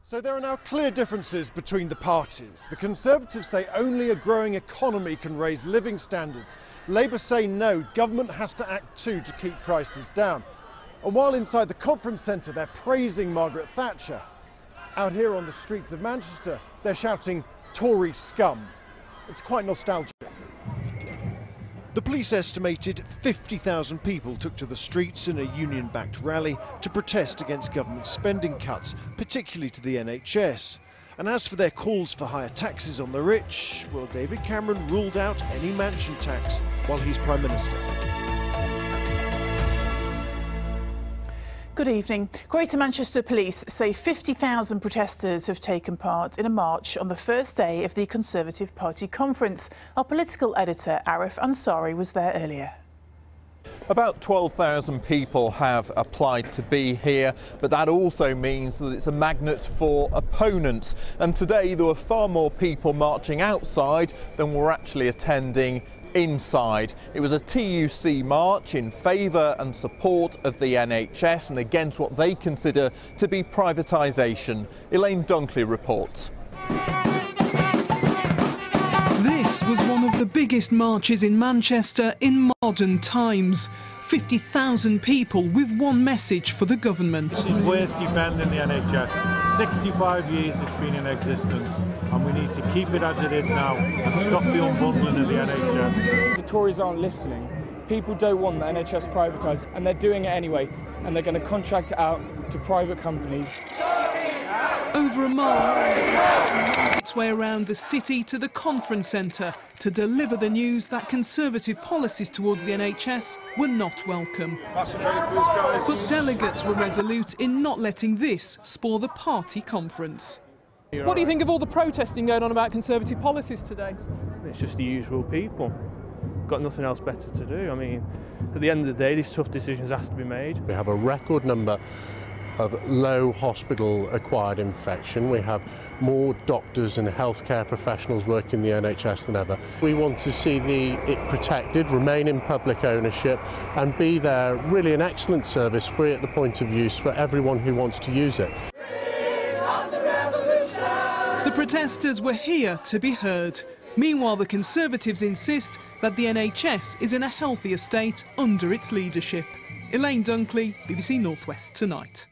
So there are now clear differences between the parties. The Conservatives say only a growing economy can raise living standards. Labour say no, government has to act too to keep prices down. And while inside the conference centre they're praising Margaret Thatcher, out here on the streets of Manchester they're shouting Tory scum. It's quite nostalgic. The police estimated 50,000 people took to the streets in a union-backed rally to protest against government spending cuts, particularly to the NHS. And as for their calls for higher taxes on the rich, well, David Cameron ruled out any mansion tax while he's Prime Minister. Good evening. Greater Manchester Police say 50,000 protesters have taken part in a march on the first day of the Conservative Party conference. Our political editor, Arif Ansari, was there earlier. About 12,000 people have applied to be here, but that also means that it's a magnet for opponents. And today there were far more people marching outside than were actually attending inside. It was a TUC march in favour and support of the NHS and against what they consider to be privatisation. Elaine Dunkley reports. This was one of the biggest marches in Manchester in modern times. 50,000 people with one message for the government. This is worth defending the NHS. 65 years it's been in existence and we need to keep it as it is now and stop the unbundling of the NHS. The Tories aren't listening. People don't want the NHS privatised and they're doing it anyway, and they're going to contract it out to private companies. Over a mile, its way around the city to the conference centre to deliver the news that Conservative policies towards the NHS were not welcome. But delegates were resolute in not letting this spoil the party conference. What do you think of all the protesting going on about Conservative policies today? It's just the usual people. Got nothing else better to do. I mean, at the end of the day, these tough decisions have to be made. We have a record number of low hospital-acquired infection. We have more doctors and healthcare professionals working in the NHS than ever. We want to see it protected, remain in public ownership and be there, really an excellent service, free at the point of use for everyone who wants to use it. The protesters were here to be heard. Meanwhile, the Conservatives insist that the NHS is in a healthier state under its leadership. Elaine Dunkley, BBC North West Tonight.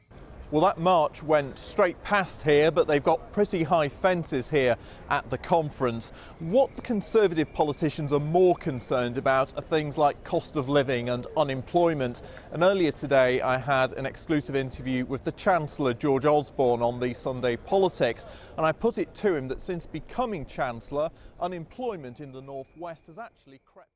Well, that march went straight past here, but they've got pretty high fences here at the conference. What Conservative politicians are more concerned about are things like cost of living and unemployment. And earlier today, I had an exclusive interview with the Chancellor, George Osborne, on the Sunday Politics. And I put it to him that since becoming Chancellor, unemployment in the North West has actually crept